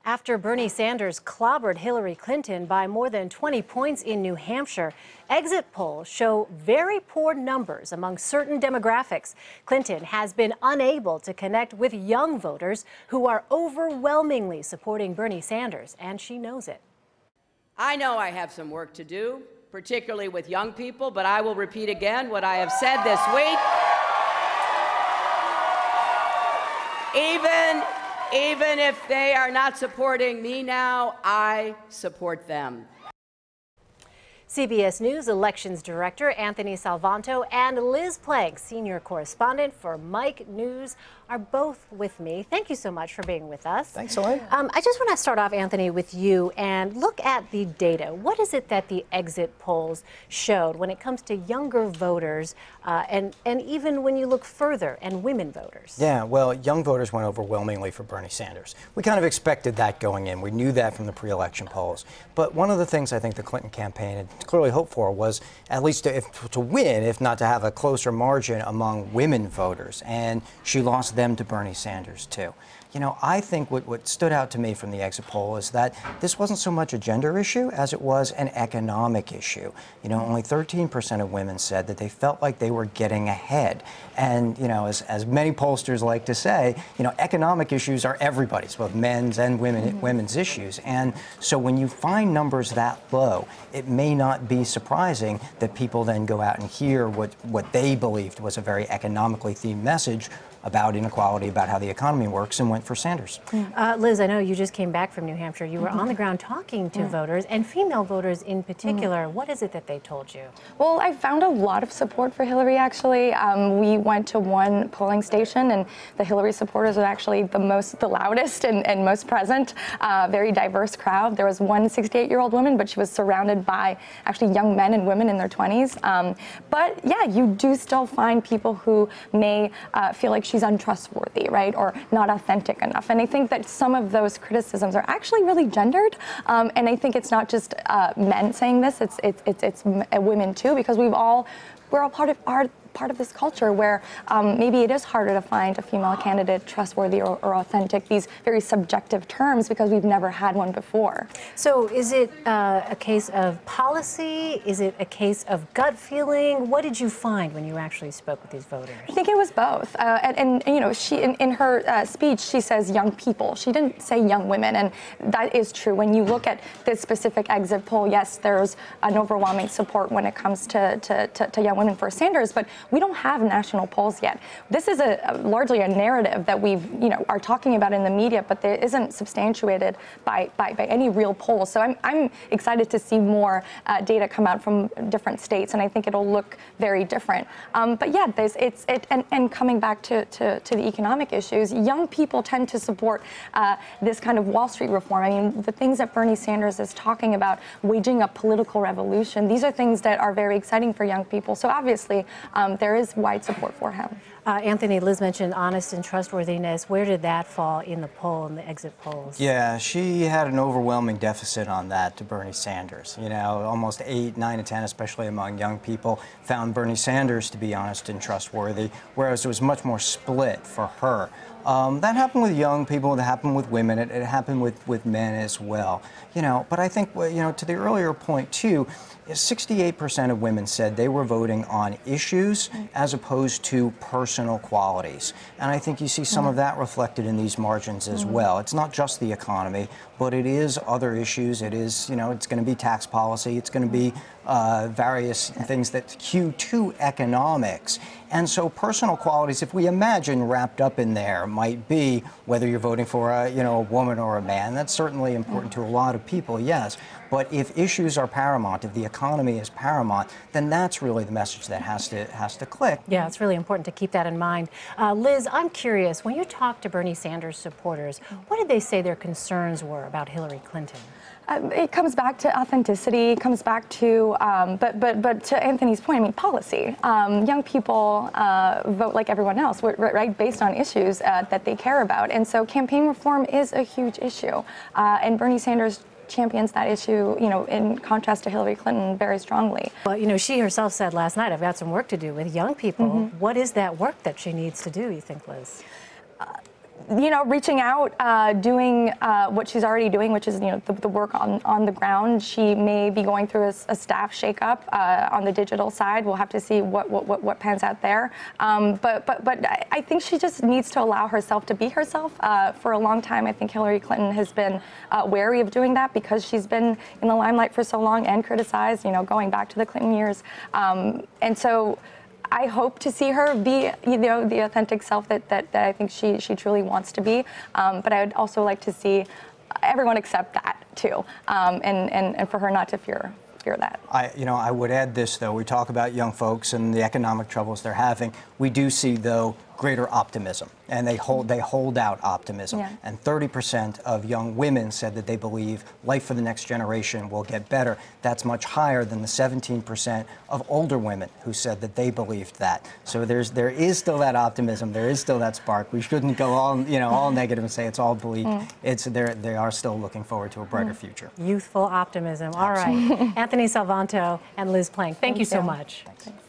After Bernie Sanders clobbered Hillary Clinton by more than 20 points in New Hampshire, exit polls show very poor numbers among certain demographics. Clinton has been unable to connect with young voters who are overwhelmingly supporting Bernie Sanders, and she knows it. I know I have some work to do, particularly with young people, but I will repeat again what I have said this week. Even if they are not supporting me now, I support them. CBS News Elections Director Anthony Salvanto and Liz Plank, Senior Correspondent for Mike News, are both with me. Thank you so much for being with us. Thanks, Elaine. I just want to start off, Anthony, with you and look at the data. What is it that the exit polls showed when it comes to younger voters and even when you look further and women voters? Yeah, well, young voters went overwhelmingly for Bernie Sanders. We kind of expected that going in. We knew that from the pre-election polls. But one of the things I think the Clinton campaign had clearly hoped for was at least to win, if not to have a closer margin among women voters. And she lost them to Bernie Sanders, too. You know, I think what stood out to me from the exit poll is that this wasn't so much a gender issue as it was an economic issue. You know, only 13% of women said that they felt like they were getting ahead. And, you know, as many pollsters like to say, you know, economic issues are everybody's, both men's and women's issues. And so when you find numbers that low, it may not be surprising that people then go out and hear what they believed was a very economically themed message about inequality, about how the economy works, and went for Sanders. Liz, I know you just came back from New Hampshire. You were on the ground talking to voters, and female voters in particular. What is it that they told you? Well, I found a lot of support for Hillary, actually. We went to one polling station, and the Hillary supporters were actually the loudest and most present. Very diverse crowd. There was one 68-year-old woman, but she was surrounded by actually young men and women in their 20s. But yeah, you do still find people who may feel like she's untrustworthy, right, or not authentic enough. And I think that some of those criticisms are actually really gendered. And I think it's not just men saying this; it's women too, because we're all part of this culture where maybe it is harder to find a female candidate trustworthy or authentic, these very subjective terms, because we've never had one before. So is it a case of policy? Is it a case of gut feeling? What did you find when you actually spoke with these voters? I think it was both. And you know, she in her speech, she says young people. She didn't say young women, and that is true. When you look at this specific exit poll, yes, there's an overwhelming support when it comes to young women for Sanders, but we don't have national polls yet. This is largely a narrative that are talking about in the media, but there isn't substantiated by any real polls. So I'm excited to see more data come out from different states, and I think it'll look very different. But yeah, and coming back to the economic issues, young people tend to support this kind of Wall Street reform. I mean, the things that Bernie Sanders is talking about, waging a political revolution, these are things that are very exciting for young people. So obviously, there is wide support for him. Anthony, Liz mentioned honest and trustworthiness. Where did that fall in the poll, in the exit polls? Yeah, she had an overwhelming deficit on that to Bernie Sanders. You know, almost 8, 9 to 10, especially among young people, found Bernie Sanders to be honest and trustworthy, whereas it was much more split for her. That happened with young people, that happened with women, it happened with men as well. You know, but I think, you know, to the earlier point too, 68% of women said they were voting on issues as opposed to personal qualities. And I think you see some of that reflected in these margins as well. It's not just the economy, but it is other issues. It is, you know, it's going to be tax policy. It's going to be various things that cue to economics. And so personal qualities, if we imagine wrapped up in there, might be whether you're voting for a woman or a man. That's certainly important to a lot of people, yes. But if issues are paramount, if the economy is paramount, then that's really the message that has to click. Yeah, it's really important to keep that in mind. Liz, I'm curious, when you talk to Bernie Sanders supporters, what did they say their concerns were about Hillary Clinton? It comes back to authenticity. It comes back to, but to Anthony's point, I mean, policy. Young people vote like everyone else, right, based on issues that they care about, and so campaign reform is a huge issue, and Bernie Sanders champions that issue, you know, in contrast to Hillary Clinton, very strongly. Well, you know, she herself said last night, I've got some work to do with young people. What is that work that she needs to do, you think, Liz? you know, reaching out, doing what she's already doing, which is, you know, the work on the ground. She may be going through a staff shakeup on the digital side. We'll have to see what pans out there. But I think she just needs to allow herself to be herself. For a long time, I think Hillary Clinton has been wary of doing that because she's been in the limelight for so long and criticized, you know, going back to the Clinton years. And so I hope to see her be, you know, the authentic self that I think she truly wants to be. But I would also like to see everyone accept that too, and for her not to fear that. I would add this, though. We talk about young folks and the economic troubles they're having. We do see, though, greater optimism, and they hold out optimism. Yeah. And 30% of young women said that they believe life for the next generation will get better. That's much higher than the 17% of older women who said that they believed that. So there is still that optimism. There is still that spark. We shouldn't go all negative and say it's all bleak. They are still looking forward to a brighter future. Youthful optimism. All right. Anthony Salvanto and Liz Plank, thank you so much. Thanks.